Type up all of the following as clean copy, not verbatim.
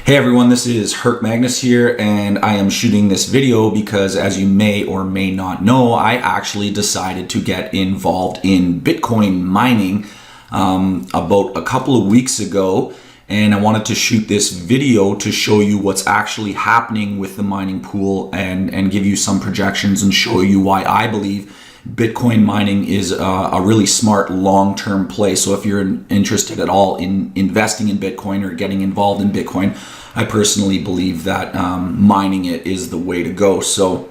Hey everyone, this is Herc Magnus here, and I am shooting this video because, as you may or may not know, I actually decided to get involved in Bitcoin mining about a couple of weeks ago, and I wanted to shoot this video to show you what's actually happening with the mining pool and give you some projections and show you why I believe Bitcoin mining is a really smart long-term play. So if you're interested at all in investing in Bitcoin or getting involved in Bitcoin, I personally believe that mining it is the way to go. So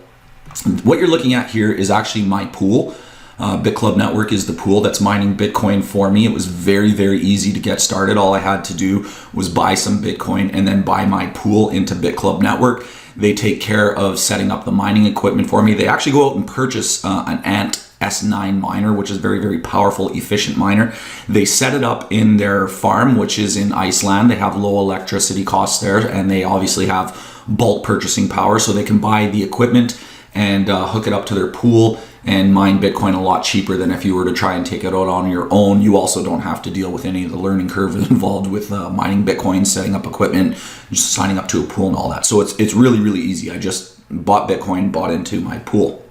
what you're looking at here is actually my pool. Bitclub Network is the pool that's mining Bitcoin for me. It was very, very easy to get started. All I had to do was buy some Bitcoin and then buy my pool into Bitclub Network. They take care of setting up the mining equipment for me. They actually go out and purchase an Ant S9 miner, which is a very, very powerful, efficient miner. They set it up in their farm, which is in Iceland. They have low electricity costs there, and they obviously have bulk purchasing power, so they can buy the equipment and hook it up to their pool and mine Bitcoin a lot cheaper than if you were to try and take it out on your own. You also don't have to deal with any of the learning curve involved with mining Bitcoin, setting up equipment, just signing up to a pool and all that. So it's really, really easy. I just bought Bitcoin, bought into my pool.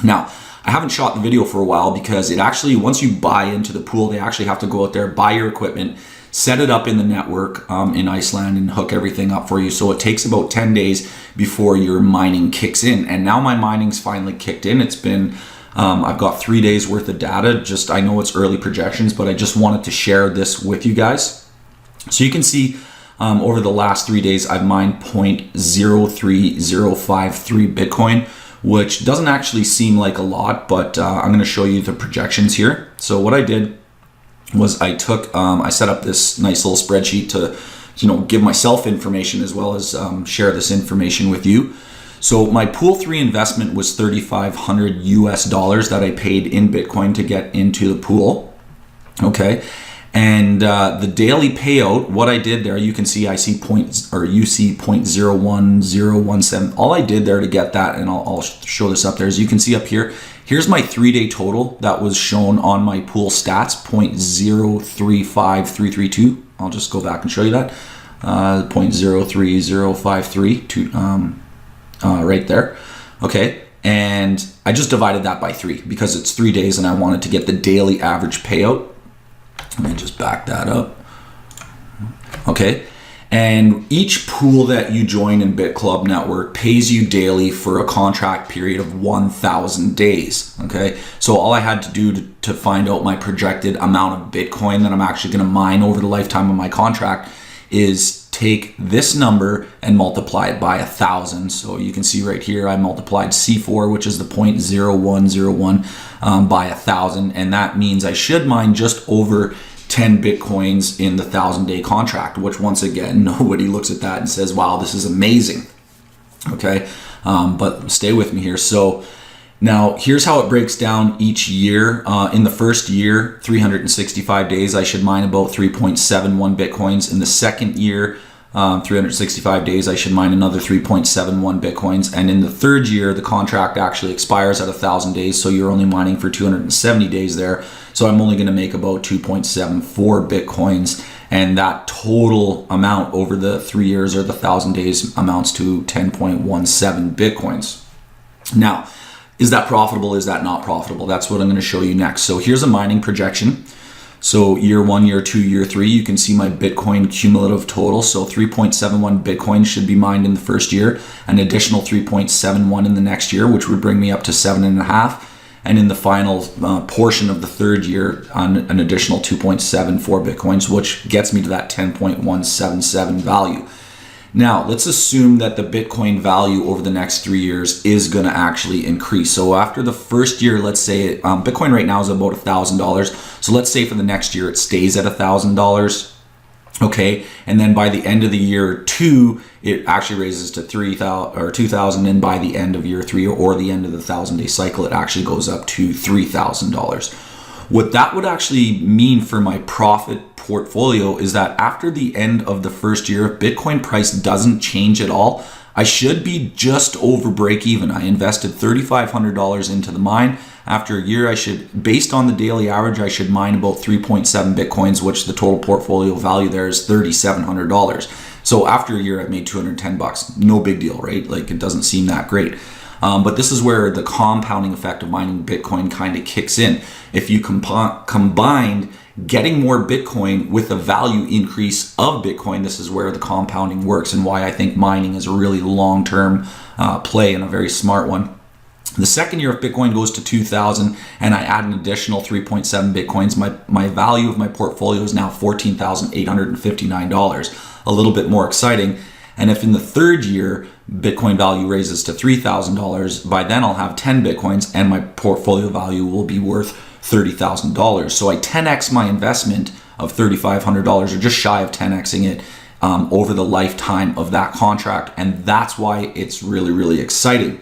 Now, I haven't shot the video for a while because it actually, once you buy into the pool, they actually have to go out there, buy your equipment, set it up in the network in Iceland and hook everything up for you. So it takes about 10 days before your mining kicks in. And now my mining's finally kicked in. It's been, I've got 3 days worth of data. I know it's early projections, but I just wanted to share this with you guys. So you can see over the last 3 days, I've mined 0.03053 Bitcoin, which doesn't actually seem like a lot, but I'm going to show you the projections here. So what I did was I set up this nice little spreadsheet to, give myself information as well as share this information with you. So my pool 3 investment was $3,500 US that I paid in Bitcoin to get into the pool. Okay. And the daily payout, what I did there, you can see you see 0.01017. All I did there to get that, and I'll show this up there, as you can see up here, here's my 3-day total that was shown on my pool stats, 0.035332. I'll just go back and show you that. 0.03053 right there. Okay. And I just divided that by 3 because it's 3 days and I wanted to get the daily average payout. Let me just back that up. Okay. And each pool that you join in Bitclub Network pays you daily for a contract period of 1,000 days. Okay. So all I had to do to find out my projected amount of Bitcoin that I'm actually going to mine over the lifetime of my contract is take this number and multiply it by 1,000. So you can see right here, I multiplied C4, which is the 0.0101 by 1,000. And that means I should mine just over 10 Bitcoins in the 1,000-day contract, which once again, nobody looks at that and says, wow, this is amazing. Okay. But stay with me here. So now here's how it breaks down each year. In the first year, 365 days, I should mine about 3.71 Bitcoins. In the second year, 365 days, I should mine another 3.71 Bitcoins. And in the third year, the contract actually expires at 1,000 days. So you're only mining for 270 days there. So I'm only going to make about 2.74 Bitcoins. And that total amount over the 3 years or the 1,000 days amounts to 10.17 Bitcoins. Now, is that profitable? Is that not profitable? That's what I'm going to show you next. So here's a mining projection. So year 1, year 2, year 3, you can see my Bitcoin cumulative total. So 3.71 Bitcoin should be mined in the first year, an additional 3.71 in the next year, which would bring me up to 7.5. And in the final portion of the third year, an additional 2.74 Bitcoins, which gets me to that 10.177 value. Now, let's assume that the Bitcoin value over the next 3 years is going to actually increase. So after the first year, let's say Bitcoin right now is about $1,000. So let's say for the next year, it stays at $1,000. Okay. And then by the end of the year 2, it actually raises to 3,000 or 2,000. And by the end of year 3 or the end of the 1,000-day cycle, it actually goes up to $3,000. What that would actually mean for my profit portfolio is that after the end of the first year, if Bitcoin price doesn't change at all, I should be just over break even. I invested $3,500 into the mine. After a year, I should, based on the daily average, I should mine about 3.7 Bitcoins, which the total portfolio value there is $3,700. So So after a year, I've made $210. No big deal, right? Like, it doesn't seem that great. But this is where the compounding effect of mining Bitcoin kind of kicks in. If you combined getting more Bitcoin with the value increase of Bitcoin, this is where the compounding works, and why I think mining is a really long-term play and a very smart one. The second year, if Bitcoin goes to 2,000 and I add an additional 3.7 Bitcoins, my value of my portfolio is now $14,859, a little bit more exciting. And if in the third year, Bitcoin value raises to $3,000, by then I'll have 10 Bitcoins and my portfolio value will be worth $30,000. So I 10x my investment of $3,500, or just shy of 10xing it over the lifetime of that contract. And that's why it's really, really exciting.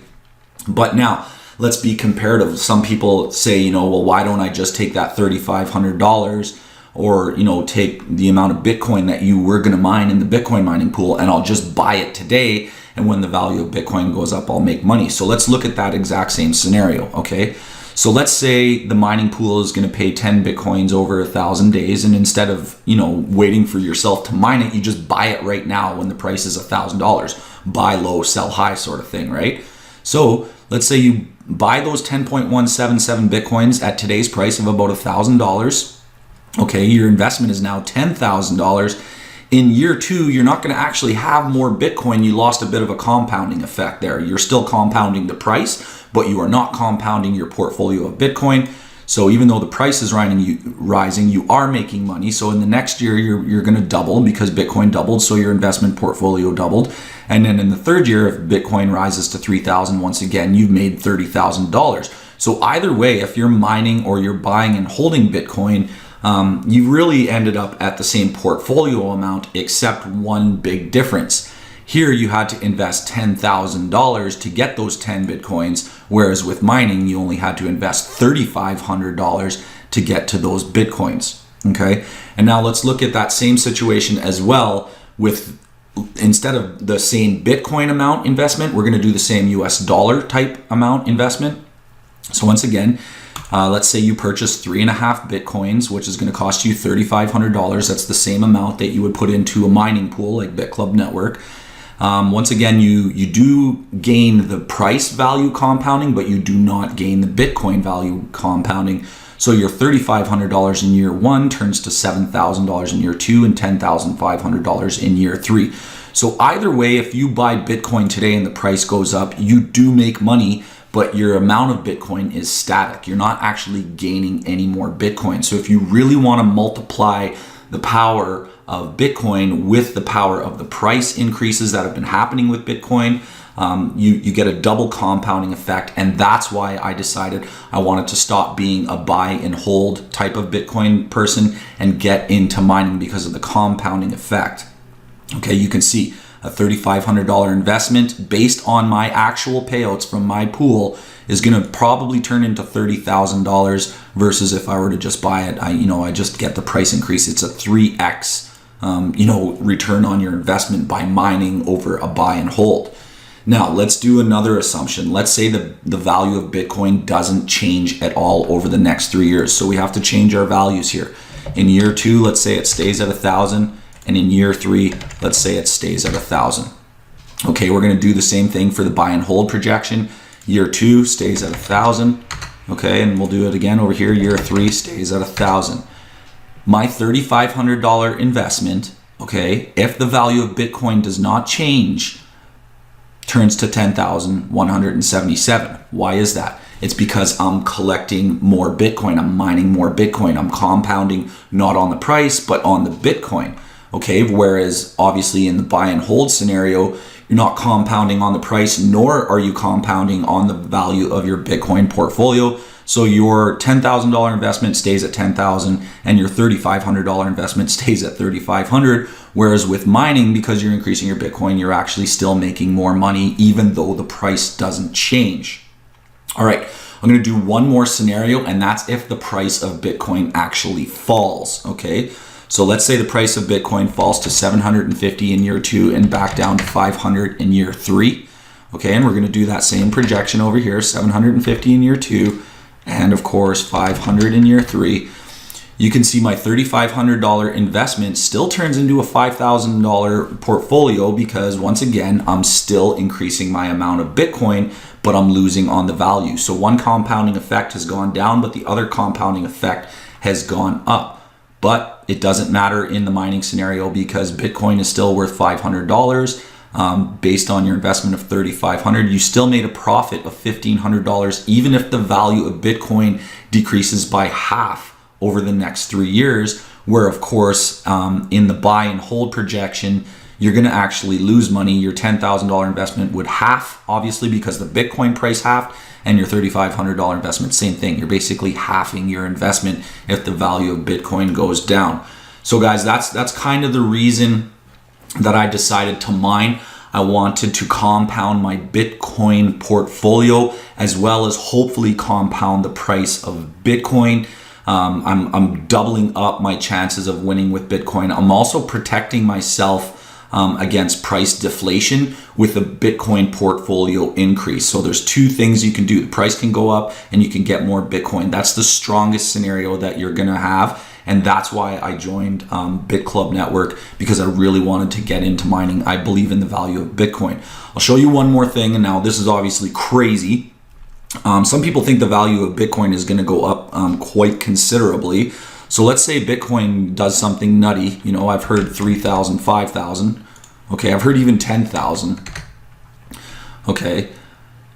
But now let's be comparative. Some people say, well, why don't I just take that $3,500 or, take the amount of Bitcoin that you were going to mine in the Bitcoin mining pool, and I'll just buy it today. And when the value of Bitcoin goes up, I'll make money. So let's look at that exact same scenario. Okay. So let's say the mining pool is going to pay 10 Bitcoins over 1,000 days. And instead of, waiting for yourself to mine it, you just buy it right now when the price is $1,000. Buy low, sell high sort of thing, right? So let's say you buy those 10.177 Bitcoins at today's price of about $1,000. Okay, your investment is now $10,000. In year 2, you're not going to actually have more Bitcoin. You lost a bit of a compounding effect there. You're still compounding the price, but you are not compounding your portfolio of Bitcoin. So even though the price is rising, you are making money. So in the next year, you're going to double because Bitcoin doubled, so your investment portfolio doubled. And then in the third year, if Bitcoin rises to 3,000, once again, you've made $30,000. So either way, if you're mining or you're buying and holding Bitcoin, you really ended up at the same portfolio amount, except one big difference. Here you had to invest $10,000 to get those 10 Bitcoins, whereas with mining, you only had to invest $3,500 to get to those Bitcoins. Okay, and now let's look at that same situation as well with, instead of the same Bitcoin amount investment, we're going to do the same US dollar type amount investment. So once again, let's say you purchase 3.5 Bitcoins, which is going to cost you $3,500. That's the same amount that you would put into a mining pool like Bitclub Network. Once again, you do gain the price value compounding, but you do not gain the Bitcoin value compounding. So your $3,500 in year 1 turns to $7,000 in year 2 and $10,500 in year 3. So either way, if you buy Bitcoin today and the price goes up, you do make money, but your amount of Bitcoin is static. You're not actually gaining any more Bitcoin. So if you really want to multiply the power of Bitcoin with the power of the price increases that have been happening with Bitcoin, you get a double compounding effect. And that's why I decided I wanted to stop being a buy and hold type of Bitcoin person and get into mining because of the compounding effect. Okay, you can see a $3,500 investment based on my actual payouts from my pool is going to probably turn into $30,000 versus if I were to just buy it, I just get the price increase. It's a 3x, return on your investment by mining over a buy and hold. Now let's do another assumption. Let's say the value of Bitcoin doesn't change at all over the next 3 years. So we have to change our values here. In year 2, let's say it stays at 1,000. And in year 3, let's say it stays at 1,000. Okay, we're going to do the same thing for the buy and hold projection. Year 2 stays at 1,000. Okay, and we'll do it again over here. Year 3 stays at 1,000. My $3,500 investment, okay, if the value of Bitcoin does not change, turns to 10,177. Why is that? It's because I'm collecting more Bitcoin. I'm mining more Bitcoin. I'm compounding not on the price, but on the Bitcoin. Okay, whereas obviously in the buy and hold scenario, you're not compounding on the price, nor are you compounding on the value of your Bitcoin portfolio. So your $10,000 investment stays at 10,000 and your $3,500 investment stays at 3,500. Whereas with mining, because you're increasing your Bitcoin, you're actually still making more money, even though the price doesn't change. All right, I'm going to do one more scenario, and that's if the price of Bitcoin actually falls. Okay. So let's say the price of Bitcoin falls to 750 in year 2 and back down to 500 in year 3. Okay, and we're going to do that same projection over here, 750 in year 2 and of course 500 in year 3. you can see my $3,500 investment still turns into a $5,000 portfolio because once again, I'm still increasing my amount of Bitcoin, but I'm losing on the value. So one compounding effect has gone down, but the other compounding effect has gone up. But it doesn't matter in the mining scenario because Bitcoin is still worth $500. Based on your investment of $3,500, you still made a profit of $1,500, even if the value of Bitcoin decreases by half over the next 3 years, where of course, in the buy and hold projection, you're gonna actually lose money. Your $10,000 investment would half, obviously, because the Bitcoin price halved, and your $3,500 investment, same thing. You're basically halving your investment if the value of Bitcoin goes down. So guys, that's kind of the reason that I decided to mine. I wanted to compound my Bitcoin portfolio as well as hopefully compound the price of Bitcoin. I'm doubling up my chances of winning with Bitcoin. I'm also protecting myself against price deflation with a Bitcoin portfolio increase. So there's two things you can do. The price can go up and you can get more Bitcoin. That's the strongest scenario that you're gonna have. And that's why I joined Bitclub Network, because I really wanted to get into mining. I believe in the value of Bitcoin. I'll show you one more thing, and now this is obviously crazy. Some people think the value of Bitcoin is gonna go up quite considerably. So let's say Bitcoin does something nutty. You know, I've heard 3,000, 5,000. Okay, I've heard even 10,000. Okay.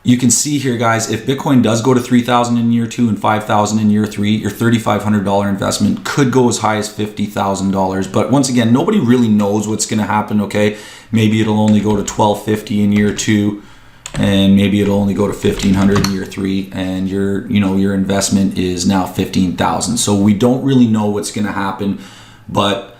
You can see here, guys, if Bitcoin does go to 3,000 in year 2 and 5,000 in year 3, your $3,500 investment could go as high as $50,000. But once again, nobody really knows what's going to happen. Okay, maybe it'll only go to 1,250 in year 2, and maybe it'll only go to 1,500 in year 3, and your investment is now 15,000. So we don't really know what's going to happen, but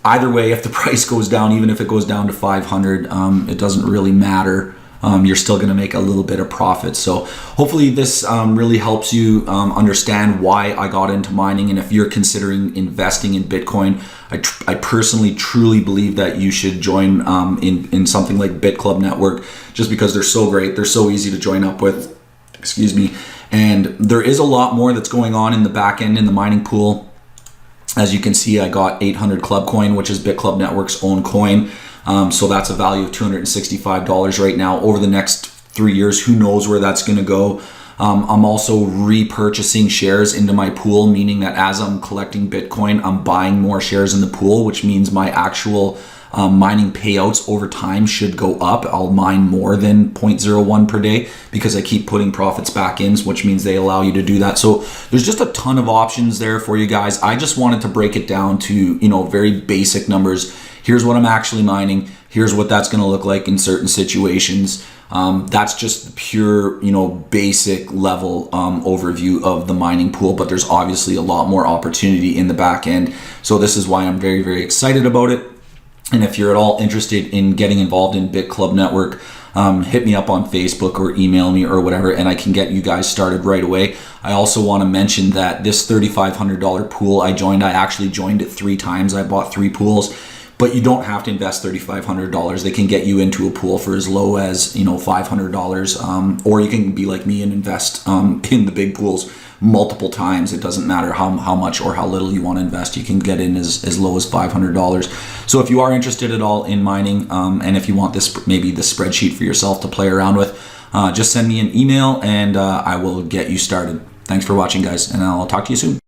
either way, if the price goes down, even if it goes down to 500, it doesn't really matter. You're still going to make a little bit of profit. So hopefully this really helps you understand why I got into mining. And if you're considering investing in Bitcoin, I personally truly believe that you should join in something like Bitclub Network, just because they're so great. They're so easy to join up with. Excuse me. And there is a lot more that's going on in the back end in the mining pool. As you can see, I got 800 Club Coin, which is Bitclub Network's own coin. So that's a value of $265 right now. Over the next 3 years, who knows where that's going to go. I'm also repurchasing shares into my pool, meaning that as I'm collecting Bitcoin, I'm buying more shares in the pool, which means my actual mining payouts over time should go up. I'll mine more than 0.01 per day because I keep putting profits back in, which means they allow you to do that. So there's just a ton of options there for you guys. I just wanted to break it down to, very basic numbers. Here's what I'm actually mining. Here's what that's going to look like in certain situations. That's just the pure, basic level overview of the mining pool, but there's obviously a lot more opportunity in the back end. So this is why I'm very, very excited about it. And if you're at all interested in getting involved in Bitclub Network, hit me up on Facebook or email me or whatever, and I can get you guys started right away. I also want to mention that this $3,500 pool I actually joined it 3 times. I bought 3 pools. But you don't have to invest $3,500. They can get you into a pool for as low as $500, or you can be like me and invest in the big pools multiple times. It doesn't matter how much or how little you want to invest. You can get in as low as $500. So if you are interested at all in mining, and if you want maybe the spreadsheet for yourself to play around with, just send me an email and I will get you started. Thanks for watching, guys, and I'll talk to you soon.